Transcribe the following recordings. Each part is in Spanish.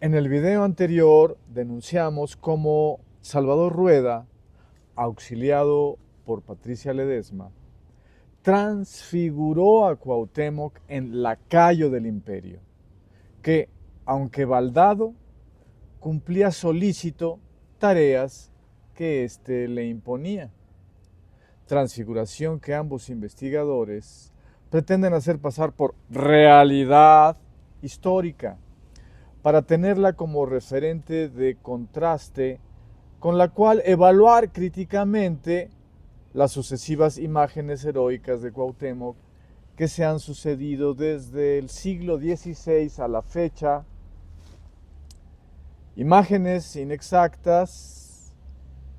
En el video anterior denunciamos cómo Salvador Rueda, auxiliado por Patricia Ledesma, transfiguró a Cuauhtémoc en lacayo del imperio, que, aunque baldado, cumplía solícito tareas que éste le imponía. Transfiguración que ambos investigadores pretenden hacer pasar por realidad histórica, para tenerla como referente de contraste con la cual evaluar críticamente las sucesivas imágenes heroicas de Cuauhtémoc que se han sucedido desde el siglo XVI a la fecha. Imágenes inexactas,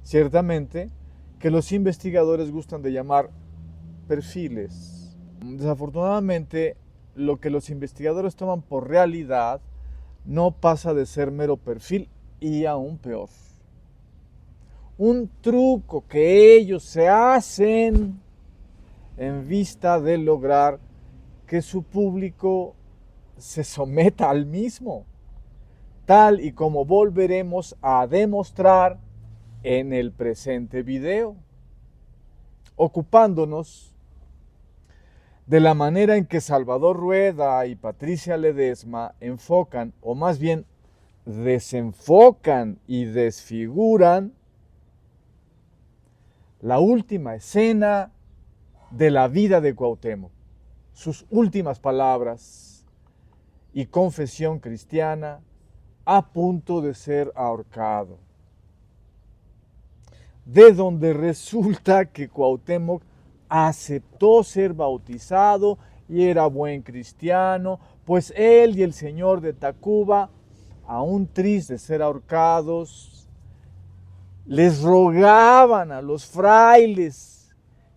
ciertamente, que los investigadores gustan de llamar perfiles. Desafortunadamente, lo que los investigadores toman por realidad no pasa de ser mero perfil y aún peor. Un truco que ellos se hacen en vista de lograr que su público se someta al mismo, tal y como volveremos a demostrar en el presente video, ocupándonos de la manera en que Salvador Rueda y Patricia Ledesma enfocan, o más bien desenfocan y desfiguran la última escena de la vida de Cuauhtémoc, sus últimas palabras y confesión cristiana a punto de ser ahorcado. De donde resulta que Cuauhtémoc aceptó ser bautizado y era buen cristiano, pues él y el señor de Tacuba, aún tristes de ser ahorcados, les rogaban a los frailes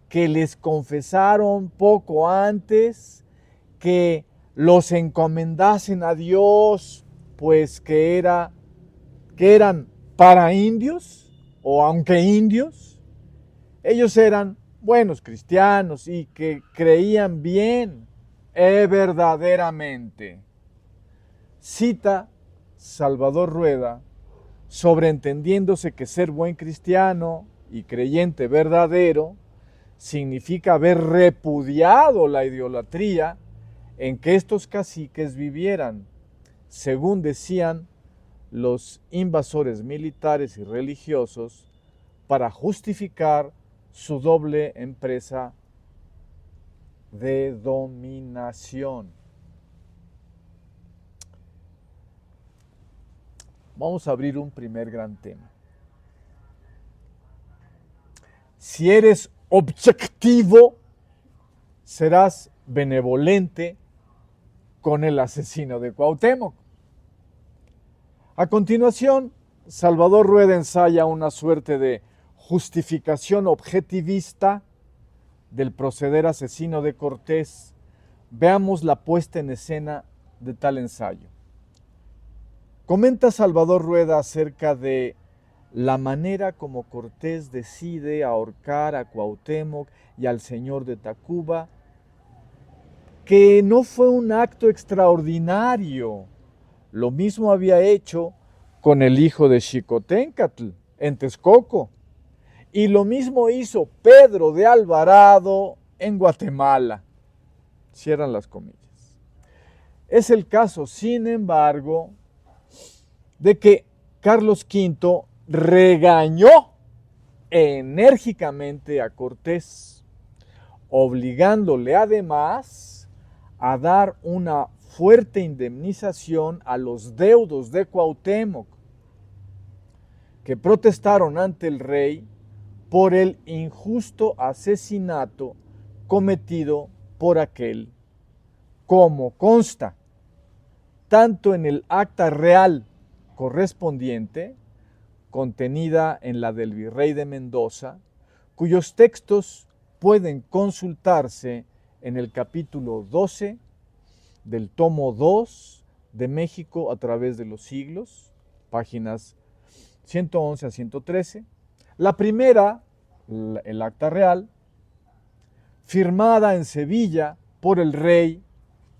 que les confesaron poco antes que los encomendasen a Dios, pues que eran para indios, o aunque indios, ellos eran buenos cristianos y que creían bien, verdaderamente. Cita Salvador Rueda, sobreentendiéndose que ser buen cristiano y creyente verdadero significa haber repudiado la idolatría en que estos caciques vivieran, según decían los invasores militares y religiosos, para justificar su doble empresa de dominación. Vamos a abrir un primer gran tema. Si eres objetivo, serás benevolente con el asesino de Cuauhtémoc. A continuación, Salvador Rueda ensaya una suerte de justificación objetivista del proceder asesino de Cortés. Veamos la puesta en escena de tal ensayo. Comenta Salvador Rueda acerca de la manera como Cortés decide ahorcar a Cuauhtémoc y al señor de Tacuba, que no fue un acto extraordinario. Lo mismo había hecho con el hijo de Xicoténcatl en Texcoco. Y lo mismo hizo Pedro de Alvarado en Guatemala. Cierran las comillas. Es el caso, sin embargo, de que Carlos V regañó enérgicamente a Cortés, obligándole además a dar una fuerte indemnización a los deudos de Cuauhtémoc, que protestaron ante el rey por el injusto asesinato cometido por aquel, como consta tanto en el acta real correspondiente, contenida en la del virrey de Mendoza, cuyos textos pueden consultarse en el capítulo 12 del tomo 2 de México a través de los siglos, páginas 111 a 113. La primera, el acta real, firmada en Sevilla por el rey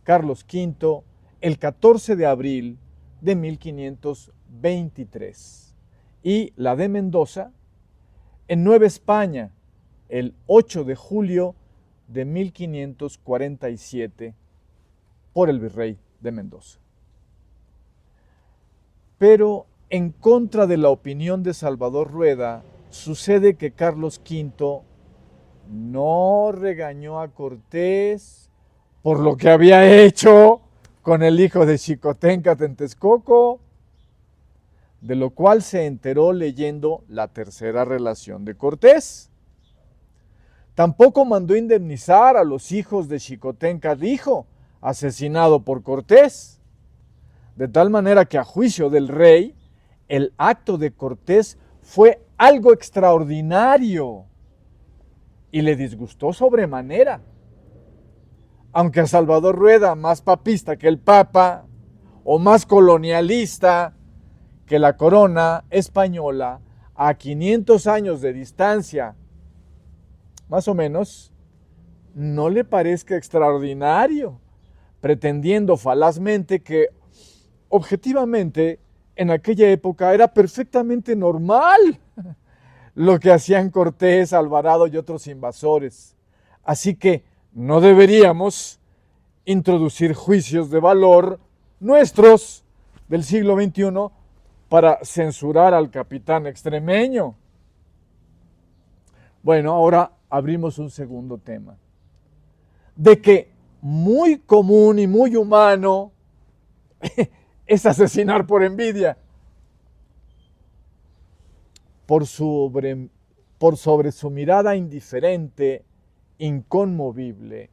Carlos V el 14 de abril de 1523 y la de Mendoza en Nueva España el 8 de julio de 1547 por el virrey de Mendoza. Pero en contra de la opinión de Salvador Rueda, sucede que Carlos V no regañó a Cortés por lo que había hecho con el hijo de Xicoténcatl en Texcoco, de lo cual se enteró leyendo la tercera relación de Cortés. Tampoco mandó indemnizar a los hijos de Xicoténcatl hijo, asesinado por Cortés, de tal manera que a juicio del rey, el acto de Cortés fue algo extraordinario y le disgustó sobremanera. Aunque a Salvador Rueda, más papista que el Papa, o más colonialista que la corona española, a 500 años de distancia, más o menos, no le parezca extraordinario, pretendiendo falazmente que objetivamente en aquella época era perfectamente normal lo que hacían Cortés, Alvarado y otros invasores. Así que no deberíamos introducir juicios de valor nuestros del siglo XXI para censurar al capitán extremeño. Bueno, ahora abrimos un segundo tema, de que muy común y muy humano es asesinar por envidia. Por sobre su mirada indiferente, inconmovible,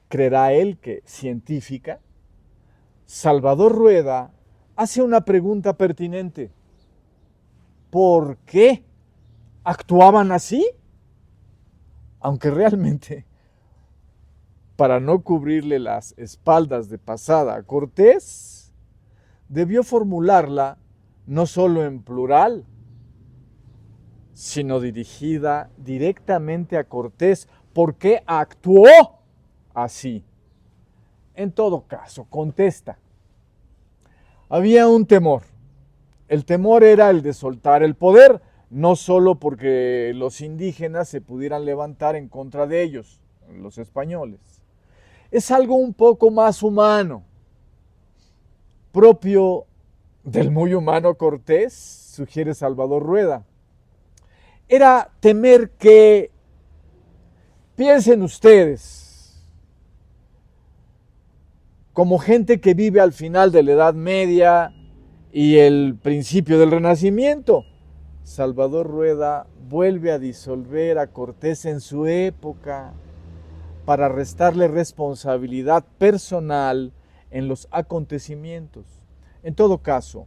creerá él que científica, Salvador Rueda hace una pregunta pertinente. ¿Por qué actuaban así? Aunque realmente, para no cubrirle las espaldas de pasada a Cortés, debió formularla no solo en plural, sino dirigida directamente a Cortés. ¿Por qué actuó así? En todo caso, contesta. Había un temor. El temor era el de soltar el poder, no solo porque los indígenas se pudieran levantar en contra de ellos, los españoles. Es algo un poco más humano, propio del muy humano Cortés, sugiere Salvador Rueda. Era temer que, piensen ustedes, como gente que vive al final de la Edad Media y el principio del Renacimiento, Salvador Rueda vuelve a disolver a Cortés en su época para restarle responsabilidad personal en los acontecimientos. En todo caso,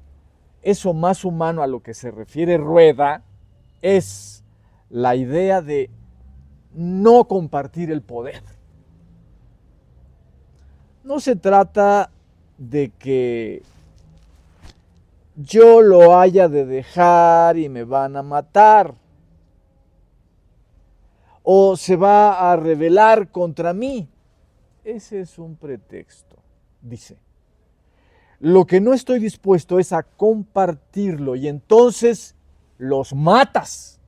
eso más humano a lo que se refiere Rueda es la idea de no compartir el poder. No se trata de que yo lo haya de dejar y me van a matar, o se va a rebelar contra mí. Ese es un pretexto, dice. Lo que no estoy dispuesto es a compartirlo y entonces los matas.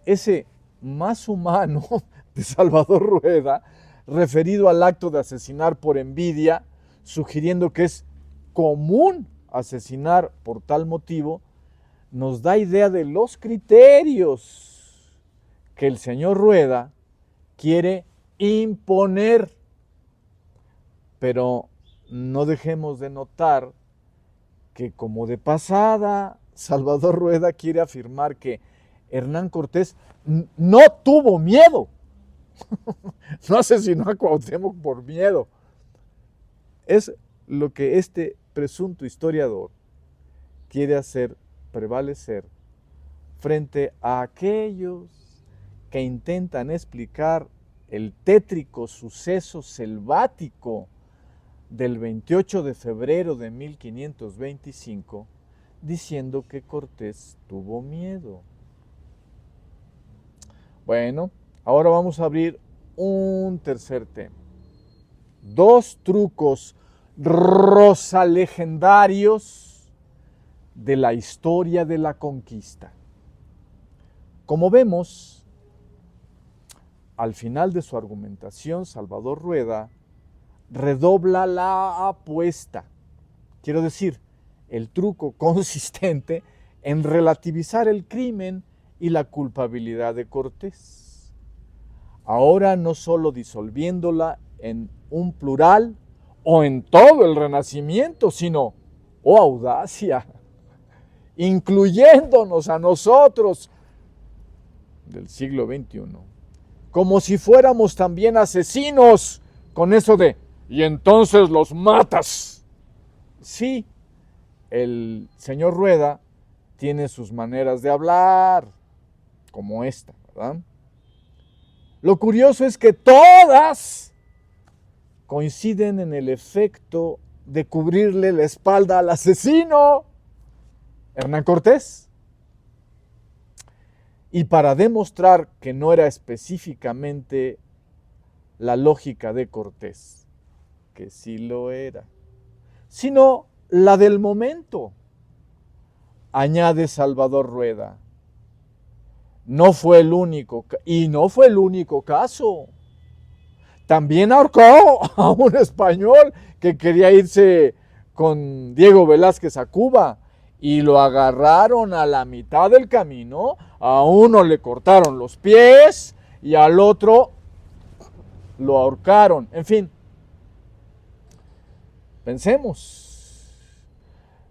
Ese más humano de Salvador Rueda, referido al acto de asesinar por envidia, sugiriendo que es común asesinar por tal motivo, nos da idea de los criterios que el señor Rueda quiere imponer. Pero no dejemos de notar que, como de pasada, Salvador Rueda quiere afirmar que Hernán Cortés no tuvo miedo. No asesinó a Cuauhtémoc por miedo. Es lo que este presunto historiador quiere hacer prevalecer frente a aquellos que intentan explicar el tétrico suceso selvático del 28 de febrero de 1525, diciendo que Cortés tuvo miedo. Bueno, ahora vamos a abrir un tercer tema. dos trucos rosalegendarios de la historia de la conquista. Como vemos, al final de su argumentación, Salvador Rueda redobla la apuesta. Quiero decir, el truco consistente en relativizar el crimen y la culpabilidad de Cortés. Ahora no solo disolviéndola en un plural o en todo el Renacimiento, sino, oh audacia, incluyéndonos a nosotros del siglo XXI, como si fuéramos también asesinos, con eso de, y entonces los matas. Sí, el señor Rueda tiene sus maneras de hablar, como esta, ¿verdad? Lo curioso es que todas coinciden en el efecto de cubrirle la espalda al asesino, Hernán Cortés. Y para demostrar que no era específicamente la lógica de Cortés, que sí lo era, sino la del momento, añade Salvador Rueda. No fue el único, y no fue el único caso. También ahorcó a un español que quería irse con Diego Velázquez a Cuba y lo agarraron a la mitad del camino. A uno le cortaron los pies y al otro lo ahorcaron. En fin, pensemos.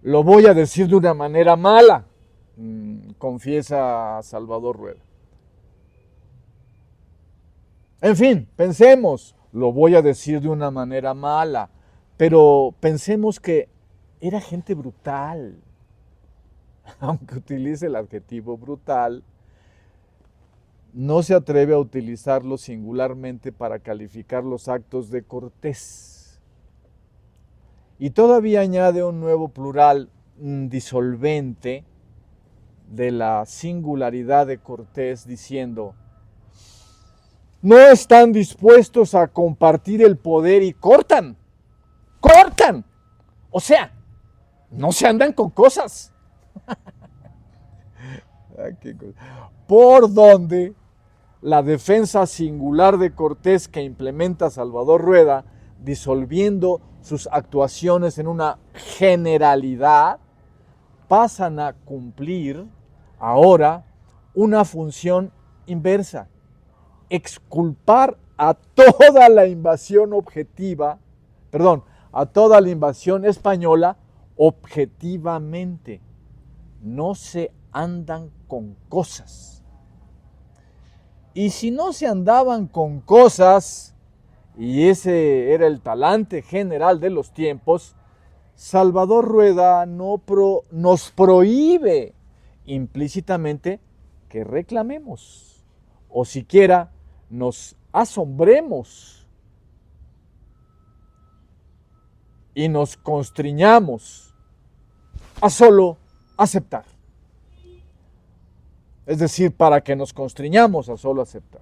Lo voy a decir de una manera mala, confiesa Salvador Rueda. En fin, pensemos, lo voy a decir de una manera mala, pero pensemos que era gente brutal. Aunque utilice el adjetivo brutal, no se atreve a utilizarlo singularmente para calificar los actos de Cortés. Y todavía añade un nuevo plural disolvente de la singularidad de Cortés, diciendo: no están dispuestos a compartir el poder y cortan. O sea, no se andan con cosas. Por donde la defensa singular de Cortés que implementa Salvador Rueda, disolviendo sus actuaciones en una generalidad, pasan a cumplir ahora una función inversa: exculpar a toda la invasión a toda la invasión española objetivamente. No se andan con cosas. Y si no se andaban con cosas, y ese era el talante general de los tiempos, Salvador Rueda nos prohíbe implícitamente que reclamemos, o siquiera nos asombremos y nos constriñamos a solo aceptar. Es decir, para que nos constriñamos a solo aceptar.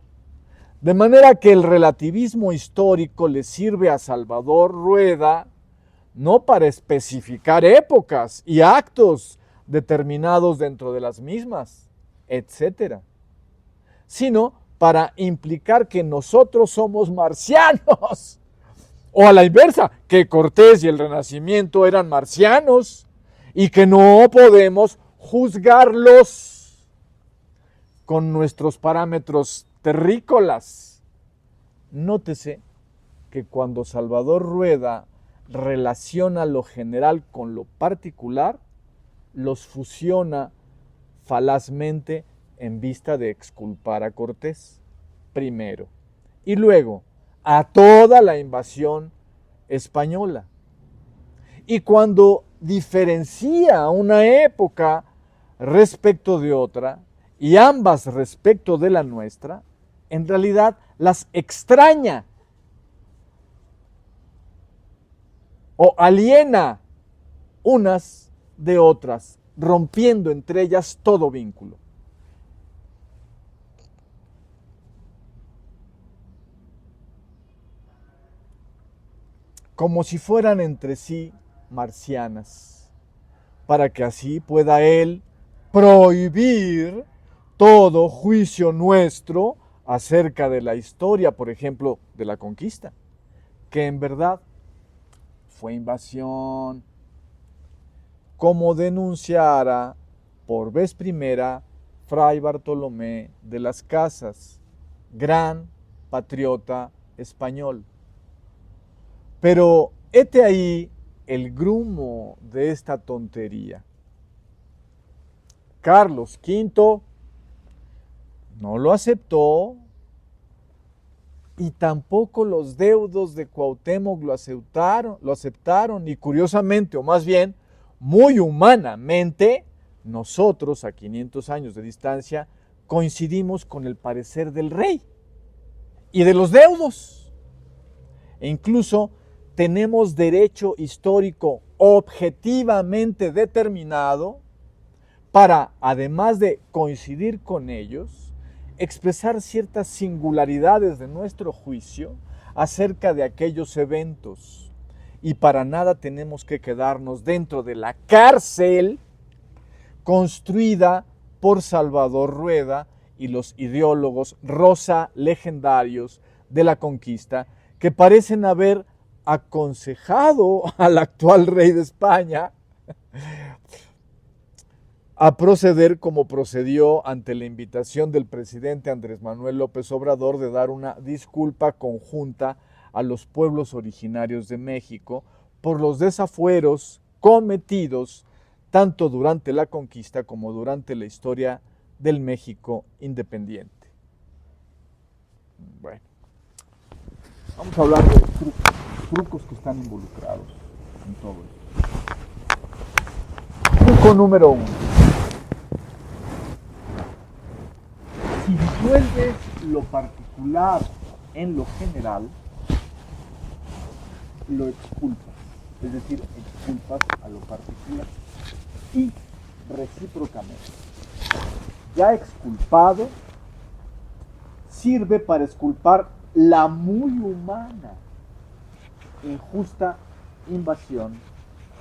De manera que el relativismo histórico le sirve a Salvador Rueda no para especificar épocas y actos determinados dentro de las mismas, etcétera, sino para implicar que nosotros somos marcianos. O a la inversa, que Cortés y el Renacimiento eran marcianos y que no podemos juzgarlos con nuestros parámetros terrícolas. Nótese que cuando Salvador Rueda relaciona lo general con lo particular, los fusiona falazmente en vista de exculpar a Cortés, primero, y luego a toda la invasión española. Y cuando diferencia una época respecto de otra, y ambas respecto de la nuestra, en realidad las extraña o aliena unas de otras, rompiendo entre ellas todo vínculo. como si fueran entre sí marcianas, para que así pueda él prohibir todo juicio nuestro acerca de la historia, por ejemplo, de la conquista, que en verdad fue invasión, como denunciara por vez primera Fray Bartolomé de las Casas, gran patriota español. Pero hete ahí el grumo de esta tontería. Carlos V no lo aceptó y tampoco los deudos de Cuauhtémoc lo aceptaron y curiosamente, o más bien, muy humanamente, nosotros a 500 años de distancia coincidimos con el parecer del rey y de los deudos. E incluso tenemos derecho histórico objetivamente determinado para, además de coincidir con ellos, expresar ciertas singularidades de nuestro juicio acerca de aquellos eventos. Y para nada tenemos que quedarnos dentro de la cárcel construida por Salvador Rueda y los ideólogos rosa legendarios de la conquista, que parecen haber aconsejado al actual rey de España a proceder como procedió ante la invitación del presidente Andrés Manuel López Obrador de dar una disculpa conjunta a los pueblos originarios de México por los desafueros cometidos tanto durante la conquista como durante la historia del México independiente. Bueno, vamos a hablar de trucos que están involucrados en todo esto. Truco número 1. Si disuelves lo particular en lo general, lo exculpas. Es decir, exculpas a lo particular. Y recíprocamente. Ya exculpado, sirve para exculpar la muy humana, injusta invasión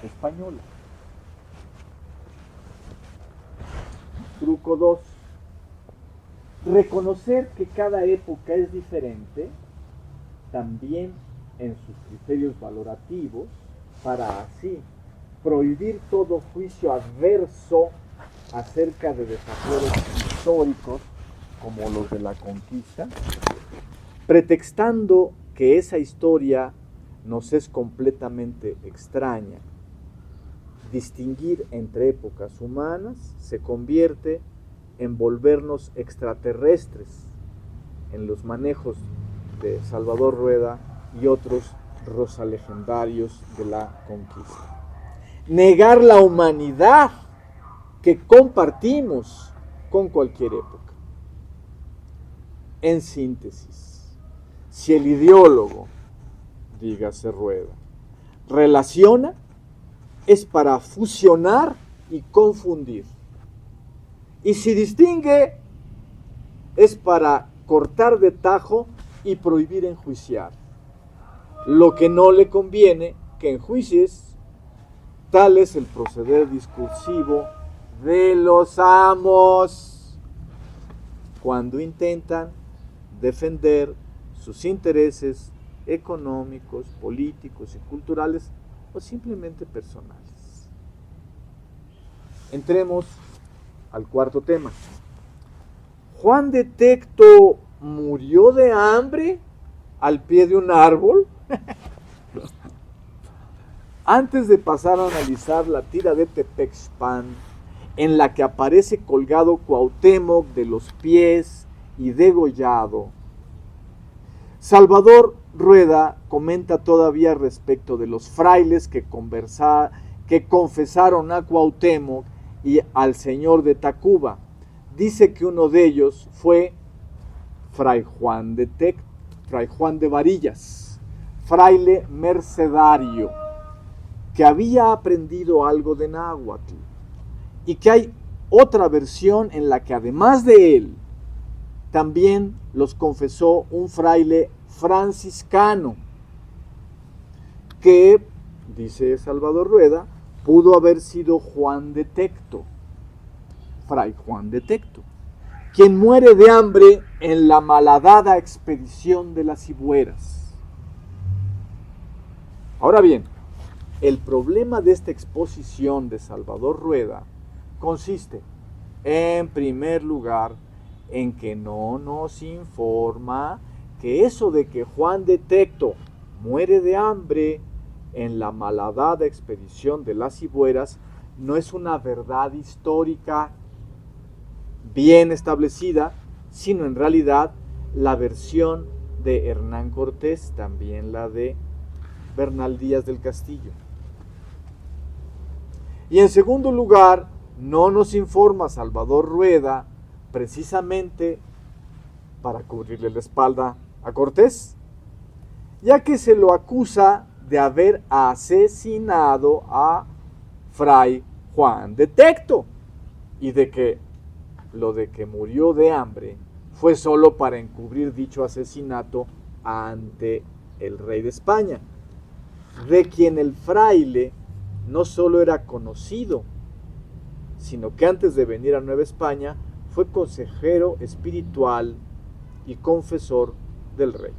española. Truco 2. Reconocer que cada época es diferente, también en sus criterios valorativos, para así prohibir todo juicio adverso acerca de desafueros históricos como los de la conquista, pretextando que esa historia nos es completamente extraña. Distinguir entre épocas humanas se convierte en volvernos extraterrestres en los manejos de Salvador Rueda y otros rosalegendarios de la conquista. Negar la humanidad que compartimos con cualquier época. En síntesis, si el ideólogo, dígase Rueda, relaciona, es para fusionar y confundir. Y si distingue, es para cortar de tajo y prohibir enjuiciar. Lo que no le conviene que enjuicies. Tal es el proceder discursivo de los amos cuando intentan defender sus intereses económicos, políticos y culturales o simplemente personales. Entremos al cuarto tema. ¿Juan de Tecto murió de hambre al pie de un árbol? Antes de pasar a analizar la tira de Tepexpan, en la que aparece colgado Cuauhtémoc de los pies y degollado, Salvador Rueda comenta todavía respecto de los frailes que confesaron a Cuauhtémoc y al señor de Tacuba. Dice que uno de ellos fue Fray Juan de Varillas, fraile mercedario, que había aprendido algo de náhuatl, y que hay otra versión en la que además de él, también los confesó un fraile franciscano. que, dice Salvador Rueda, pudo haber sido Juan de Tecto, Fray Juan de Tecto, quien muere de hambre en la malhadada expedición de las Cibueras. Ahora bien, el problema de esta exposición de Salvador Rueda consiste, en primer lugar, en que no nos informa que eso de que Juan de Tecto muere de hambre en la malhadada expedición de las Cibueras no es una verdad histórica bien establecida, sino en realidad la versión de Hernán Cortés, también la de Bernal Díaz del Castillo. Y en segundo lugar, no nos informa Salvador Rueda precisamente para cubrirle la espalda a Cortés, ya que se lo acusa de haber asesinado a Fray Juan de Tecto y de que lo de que murió de hambre fue solo para encubrir dicho asesinato ante el rey de España, de quien el fraile no solo era conocido, sino que antes de venir a Nueva España fue consejero espiritual y confesor del rey.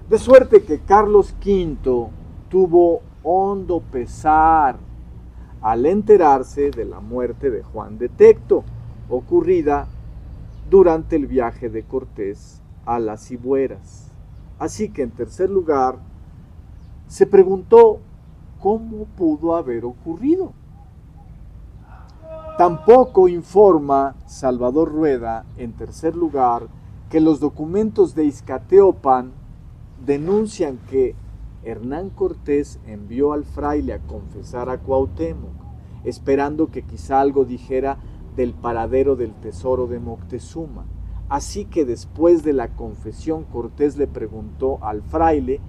De suerte que Carlos V tuvo hondo pesar al enterarse de la muerte de Juan de Tecto, ocurrida durante el viaje de Cortés a las Cibueras. Así que en tercer lugar, se preguntó cómo pudo haber ocurrido. Tampoco informa Salvador Rueda, en tercer lugar, que los documentos de Izcateopan denuncian que Hernán Cortés envió al fraile a confesar a Cuauhtémoc, esperando que quizá algo dijera del paradero del tesoro de Moctezuma. Así que después de la confesión, Cortés le preguntó al fraile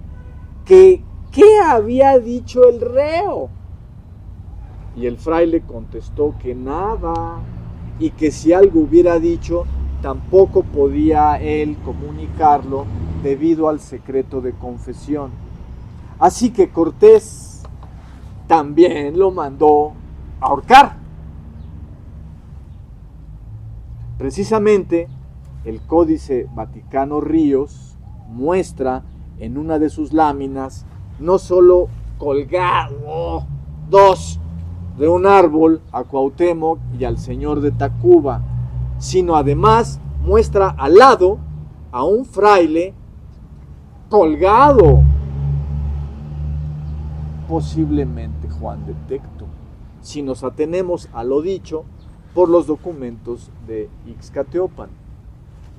que ¿qué había dicho el reo? Y el fraile contestó que nada, y que si algo hubiera dicho, tampoco podía él comunicarlo debido al secreto de confesión. Así que Cortés también lo mandó a ahorcar. Precisamente, el Códice Vaticano Ríos muestra en una de sus láminas no solo colgado de un árbol a Cuauhtémoc y al señor de Tacuba, sino además muestra al lado a un fraile colgado, posiblemente Juan de Tecto, si nos atenemos a lo dicho por los documentos de Ixcateopan.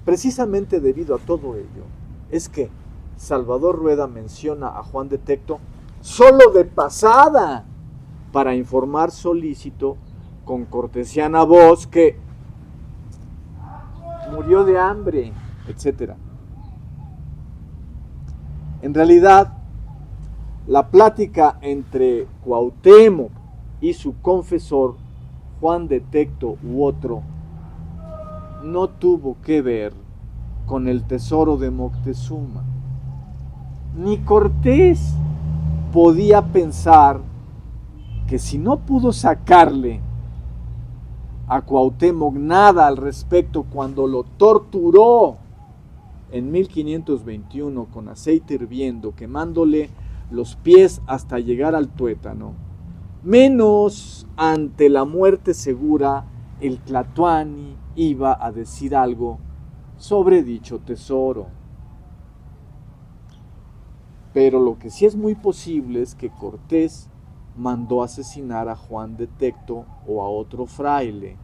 Precisamente debido a todo ello, es que Salvador Rueda menciona a Juan de Tecto solo de pasada, para informar solícito con cortesiana voz que murió de hambre, etc. En realidad, la plática entre Cuauhtémoc y su confesor, Juan de Tecto u otro, no tuvo que ver con el tesoro de Moctezuma. Ni Cortés podía pensar que si no pudo sacarle a Cuauhtémoc nada al respecto cuando lo torturó en 1521 con aceite hirviendo, quemándole los pies hasta llegar al tuétano, menos ante la muerte segura el Tlatoani iba a decir algo sobre dicho tesoro. Pero lo que sí es muy posible es que Cortés mandó asesinar a Juan de Tecto o a otro fraile,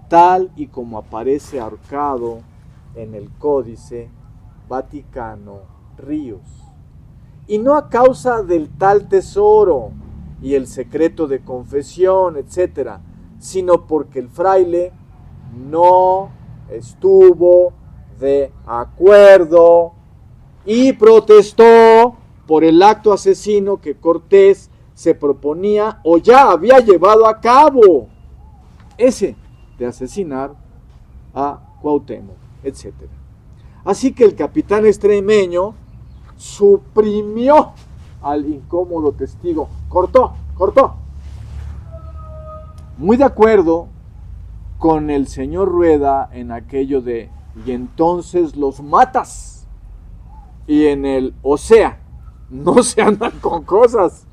tal y como aparece ahorcado en el Códice Vaticano Ríos, y no a causa del tal tesoro y el secreto de confesión, etc., sino porque el fraile no estuvo de acuerdo y protestó por el acto asesino que Cortés se proponía o ya había llevado a cabo, ese de asesinar a Cuauhtémoc, etc. Así que el capitán extremeño suprimió al incómodo testigo: cortó. Muy de acuerdo con el señor Rueda en aquello de: y entonces los matas. Y en el: o sea, no se andan con cosas.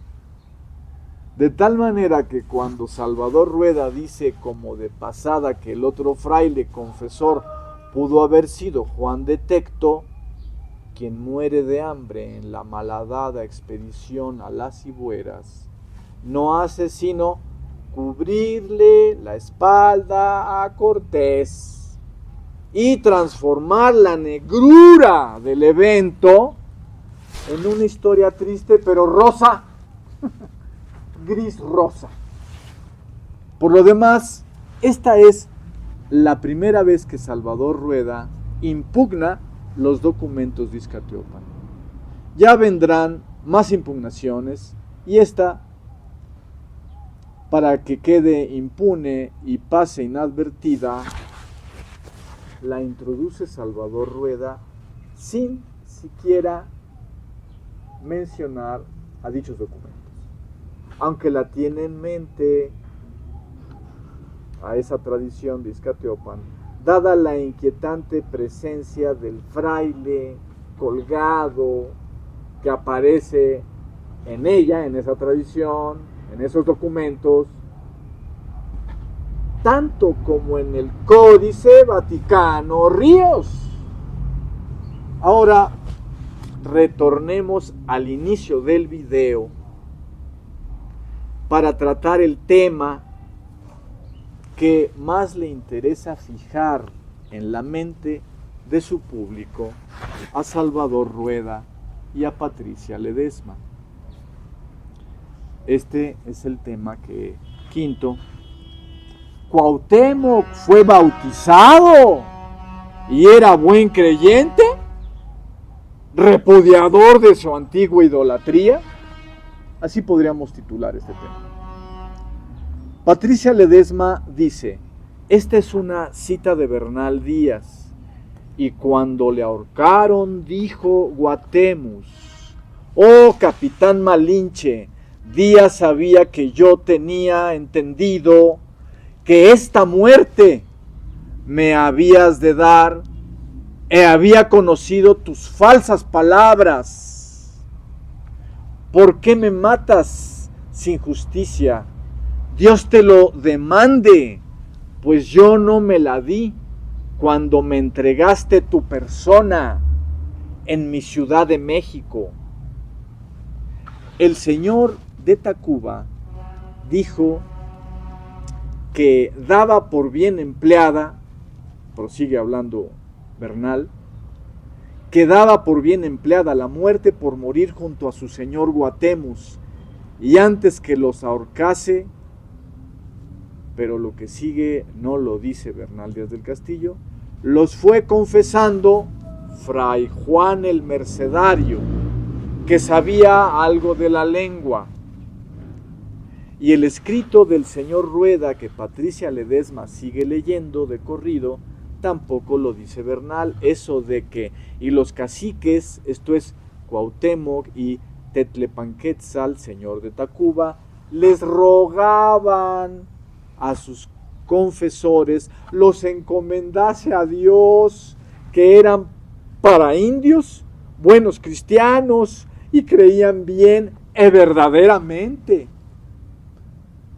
De tal manera que cuando Salvador Rueda dice como de pasada que el otro fraile confesor pudo haber sido Juan de Tecto, quien muere de hambre en la malhadada expedición a las Cibueras, no hace sino cubrirle la espalda a Cortés y transformar la negrura del evento en una historia triste pero rosa, gris rosa. Por lo demás, esta es la primera vez que Salvador Rueda impugna los documentos de Izcatiopan. Ya vendrán más impugnaciones, y esta, para que quede impune y pase inadvertida, la introduce Salvador Rueda sin siquiera mencionar a dichos documentos, aunque la tiene en mente a esa tradición de Izcatiopan, dada la inquietante presencia del fraile colgado que aparece en ella, en esa tradición, en esos documentos, tanto como en el Códice Vaticano Ríos. Ahora, retornemos al inicio del video para tratar el tema que más le interesa fijar en la mente de su público a Salvador Rueda y a Patricia Ledesma. Este es el tema quinto. ¿Cuauhtémoc fue bautizado y era buen creyente? ¿Repudiador de su antigua idolatría? Así podríamos titular este tema. Patricia Ledesma dice: esta es una cita de Bernal Díaz, y cuando le ahorcaron dijo Guatemus: oh capitán Malinche, Díaz sabía que yo tenía entendido que esta muerte me habías de dar, había conocido tus falsas palabras. ¿Por qué me matas sin justicia? Dios te lo demande, pues yo no me la di cuando me entregaste tu persona en mi Ciudad de México. El señor de Tacuba dijo que daba por bien empleada, prosigue hablando Bernal, que daba por bien empleada la muerte por morir junto a su señor Guatemus, y antes que los ahorcase, pero lo que sigue no lo dice Bernal Díaz del Castillo, los fue confesando Fray Juan el Mercedario, que sabía algo de la lengua. Y el escrito del señor Rueda, que Patricia Ledesma sigue leyendo de corrido, tampoco lo dice Bernal. Eso de que, y los caciques, esto es Cuauhtémoc y Tetlepanquetzal, señor de Tacuba, les rogaban a sus confesores los encomendase a Dios, que eran para indios, buenos cristianos, y creían bien verdaderamente.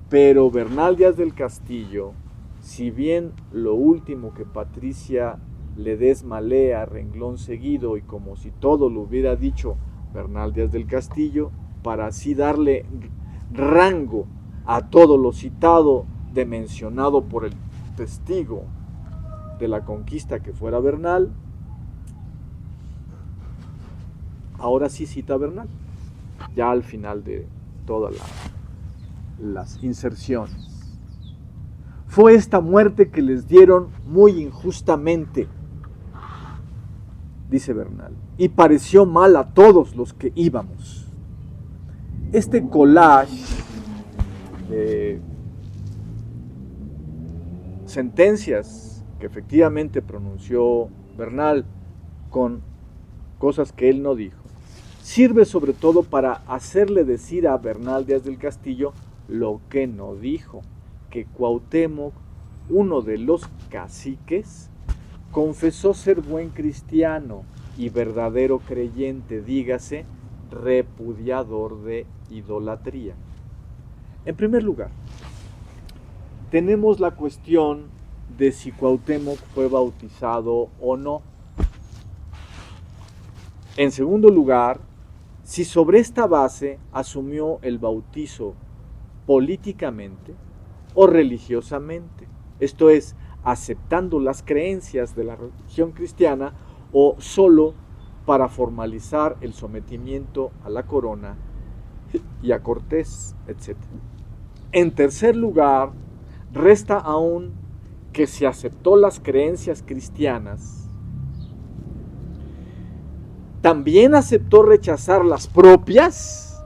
Pero Bernal Díaz del Castillo, si bien lo último que Patricia Ledesma lee a renglón seguido y como si todo lo hubiera dicho Bernal Díaz del Castillo, para así darle rango a todo lo citado de mencionado por el testigo de la conquista que fuera Bernal, ahora sí cita a Bernal, ya al final de todas las inserciones. Fue esta muerte que les dieron muy injustamente, dice Bernal, y pareció mal a todos los que íbamos. Este collage de sentencias que efectivamente pronunció Bernal con cosas que él no dijo, sirve sobre todo para hacerle decir a Bernal Díaz del Castillo lo que no dijo, que Cuauhtémoc, uno de los caciques, confesó ser buen cristiano y verdadero creyente, dígase, repudiador de idolatría. En primer lugar, tenemos la cuestión de si Cuauhtémoc fue bautizado o no. En segundo lugar, si sobre esta base asumió el bautizo políticamente o religiosamente, esto es, aceptando las creencias de la religión cristiana o solo para formalizar el sometimiento a la corona y a Cortés, etc. En tercer lugar, resta aún que si aceptó las creencias cristianas, también aceptó rechazar las propias,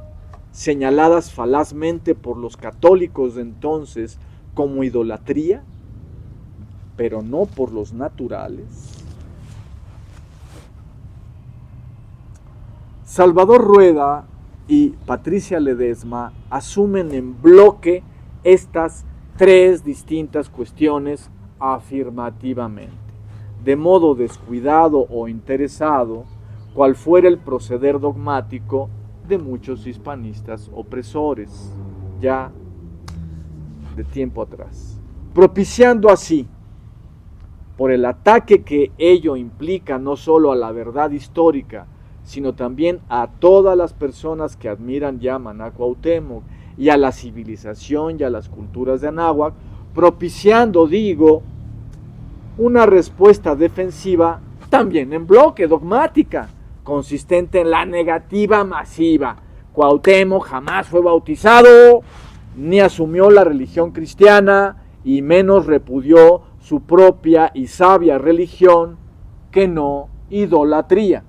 señaladas falazmente por los católicos de entonces como idolatría, pero no por los naturales. Salvador Rueda y Patricia Ledesma asumen en bloque estas tres distintas cuestiones afirmativamente, de modo descuidado o interesado, cual fuera el proceder dogmático de muchos hispanistas opresores, ya de tiempo atrás, propiciando así, por el ataque que ello implica no solo a la verdad histórica, sino también a todas las personas que admiran y aman a Cuauhtémoc y a la civilización y a las culturas de Anáhuac, propiciando, digo, una respuesta defensiva también en bloque, dogmática, consistente en la negativa masiva. Cuauhtémoc jamás fue bautizado, ni asumió la religión cristiana, y menos repudió su propia y sabia religión, que no idolatría.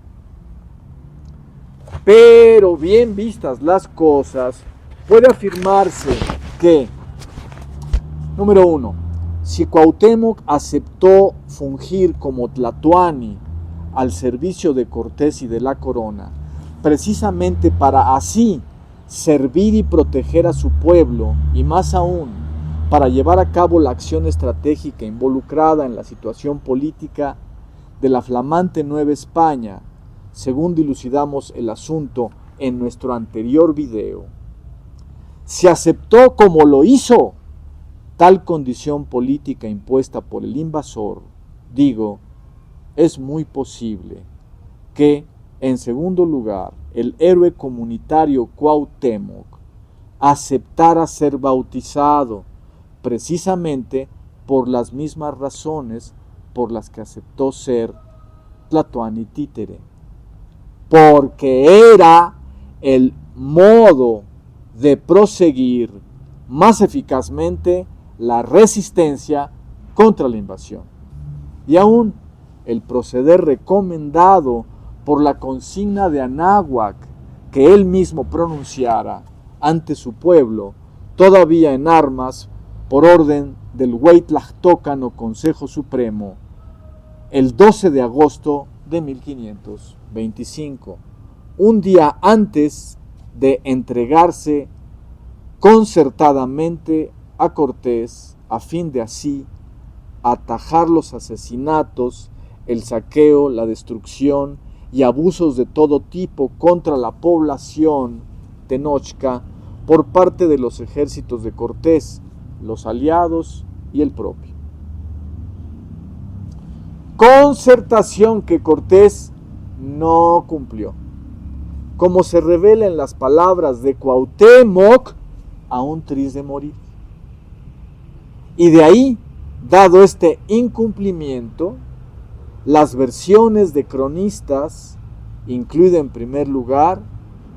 Pero bien vistas las cosas, puede afirmarse que, número uno, si Cuauhtémoc aceptó fungir como tlatoani al servicio de Cortés y de la corona, precisamente para así servir y proteger a su pueblo, y más aún, para llevar a cabo la acción estratégica involucrada en la situación política de la flamante Nueva España, según dilucidamos el asunto en nuestro anterior video, si aceptó como lo hizo tal condición política impuesta por el invasor, digo, es muy posible que, en segundo lugar, el héroe comunitario Cuauhtémoc aceptara ser bautizado precisamente por las mismas razones por las que aceptó ser tlatoani títere, porque era el modo de proseguir más eficazmente la resistencia contra la invasión, y aún el proceder recomendado por la consigna de Anáhuac que él mismo pronunciara ante su pueblo, todavía en armas, por orden del Hueytlachtócano Consejo Supremo, el 12 de agosto de 1525, un día antes de entregarse concertadamente a Cortés, a fin de así atajar los asesinatos, el saqueo, la destrucción y abusos de todo tipo contra la población tenochca por parte de los ejércitos de Cortés, los aliados y el propio. Concertación que Cortés no cumplió, como se revela en las palabras de Cuauhtémoc, aún triste de morir. Y de ahí, dado este incumplimiento, las versiones de cronistas incluyen en primer lugar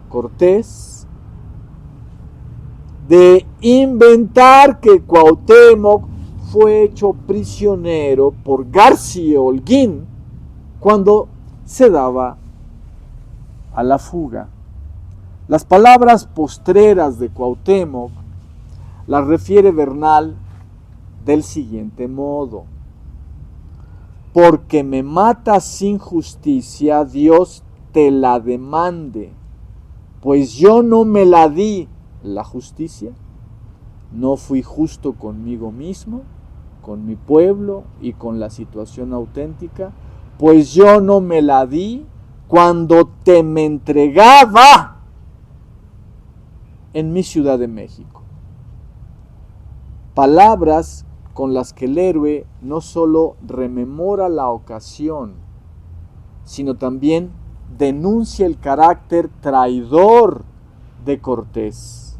Cortés, de inventar que Cuauhtémoc fue hecho prisionero por García Holguín cuando se daba a la fuga. Las palabras postreras de Cuauhtémoc las refiere Bernal del siguiente modo: porque me matas sin justicia, Dios te la demande. pues yo no me la di la justicia, no fui justo conmigo mismo, con mi pueblo y con la situación auténtica, pues yo no me la di cuando te me entregaba en mi Ciudad de México. Palabras con las que el héroe no solo rememora la ocasión, sino también denuncia el carácter traidor de Cortés,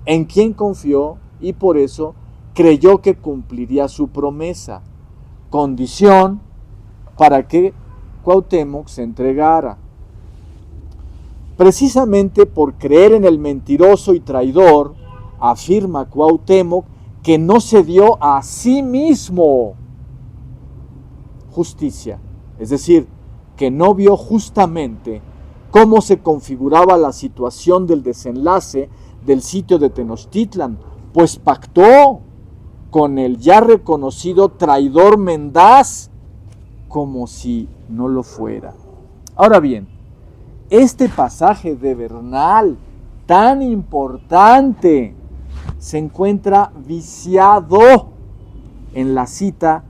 en quien confió y por eso creyó que cumpliría su promesa, condición para que Cuauhtémoc se entregara. Precisamente por creer en el mentiroso y traidor, afirma Cuauhtémoc que no se dio a sí mismo justicia, es decir, que no vio justamente cómo se configuraba la situación del desenlace del sitio de Tenochtitlan, pues pactó con el ya reconocido traidor mendaz como si no lo fuera. Ahora bien, este pasaje de Bernal, tan importante, se encuentra viciado en la cita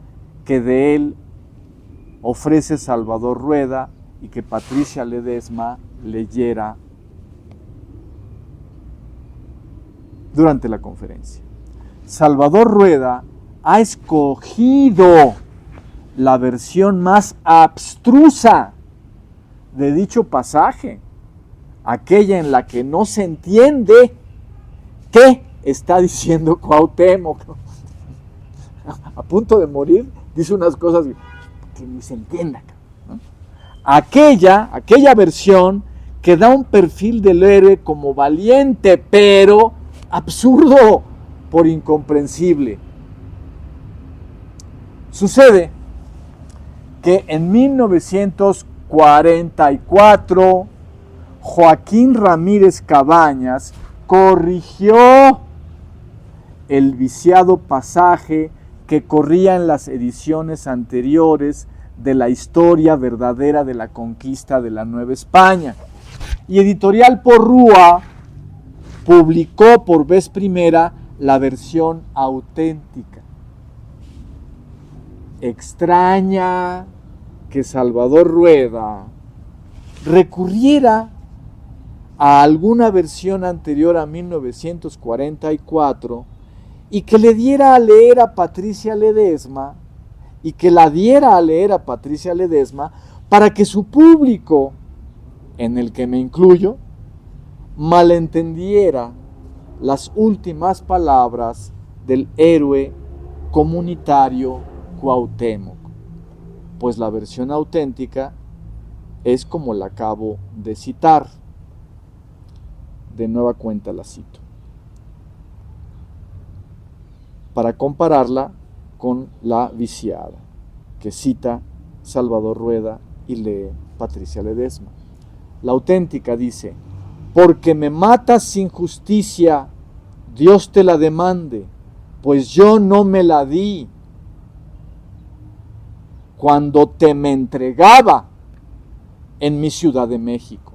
que de él ofrece Salvador Rueda y que Patricia Ledesma leyera durante la conferencia. Salvador Rueda ha escogido la versión más abstrusa de dicho pasaje, aquella en la que no se entiende qué está diciendo Cuauhtémoc. A punto de morir, dice unas cosas que ni se entienda, ¿no? Aquella versión que da un perfil del héroe como valiente, pero absurdo por incomprensible. Sucede que en 1944 Joaquín Ramírez Cabañas corrigió el viciado pasaje que corría en las ediciones anteriores de la historia verdadera de la conquista de la Nueva España. Y Editorial Porrúa publicó por vez primera la versión auténtica. Extraña que Salvador Rueda recurriera a alguna versión anterior a 1944 y que le diera a leer a Patricia Ledesma y que la diera a leer a Patricia Ledesma para que su público, en el que me incluyo, malentendiera las últimas palabras del héroe comunitario Cuauhtémoc, pues la versión auténtica es como la acabo de citar. De nueva cuenta la cito, para compararla con la viciada que cita Salvador Rueda y lee Patricia Ledesma. La auténtica dice: porque me matas sin justicia, Dios te la demande, pues yo no me la di cuando te me entregaba en mi Ciudad de México.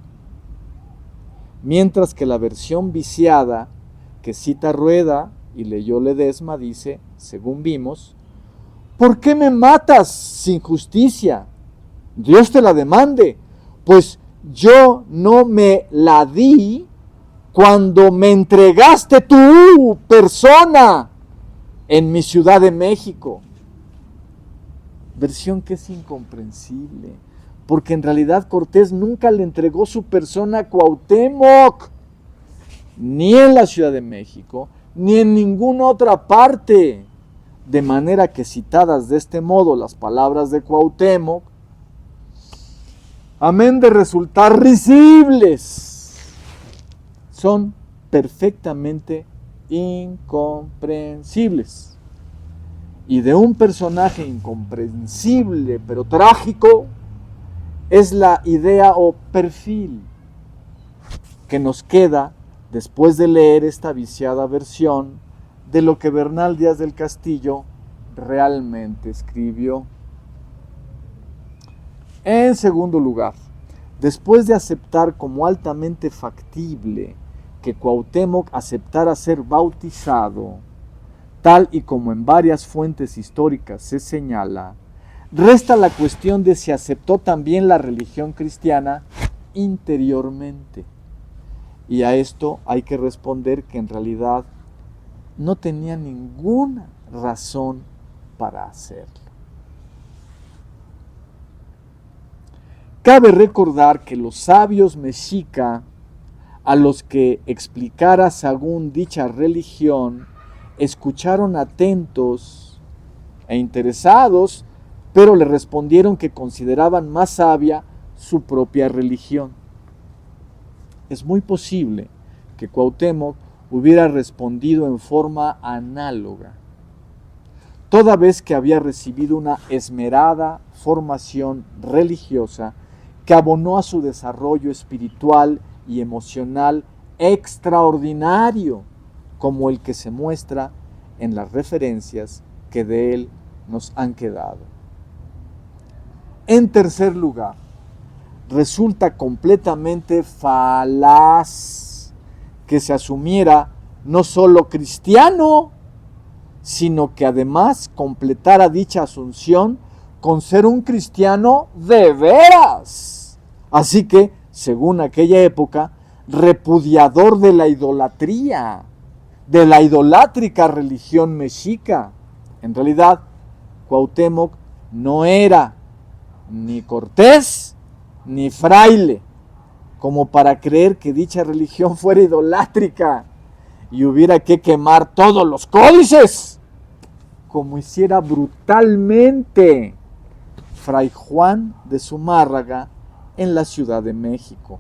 Mientras que la versión viciada que cita Rueda y leyó Ledesma dice, según vimos, ¿por qué me matas sin justicia? Dios te la demande, pues yo no me la di cuando me entregaste tu persona en mi Ciudad de México. Versión que es incomprensible, porque en realidad Cortés nunca le entregó su persona a Cuauhtémoc, ni en la Ciudad de México, ni en ninguna otra parte. De manera que citadas de este modo las palabras de Cuauhtémoc, amén de resultar risibles, son perfectamente incomprensibles. Y de un personaje incomprensible pero trágico es la idea o perfil que nos queda después de leer esta viciada versión de lo que Bernal Díaz del Castillo realmente escribió. En segundo lugar, Después de aceptar como altamente factible que Cuauhtémoc aceptara ser bautizado, tal y como en varias fuentes históricas se señala, resta la cuestión de si aceptó también la religión cristiana interiormente. Y a esto hay que responder que en realidad no tenía ninguna razón para hacerlo. Cabe recordar que los sabios mexica, a los que explicara según dicha religión, escucharon atentos e interesados, pero le respondieron que consideraban más sabia su propia religión. Es muy posible que Cuauhtémoc hubiera respondido en forma análoga, toda vez que había recibido una esmerada formación religiosa que abonó a su desarrollo espiritual y emocional extraordinario, como el que se muestra en las referencias que de él nos han quedado. En tercer lugar, resulta completamente falaz que se asumiera no solo cristiano, sino que además completara dicha asunción con ser un cristiano de veras. Así que, según aquella época, repudiador de la idolatría, de la idolátrica religión mexica. En realidad, Cuauhtémoc no era ni cortés ni fraile, como para creer que dicha religión fuera idolátrica y hubiera que quemar todos los códices, como hiciera brutalmente Fray Juan de Zumárraga en la Ciudad de México.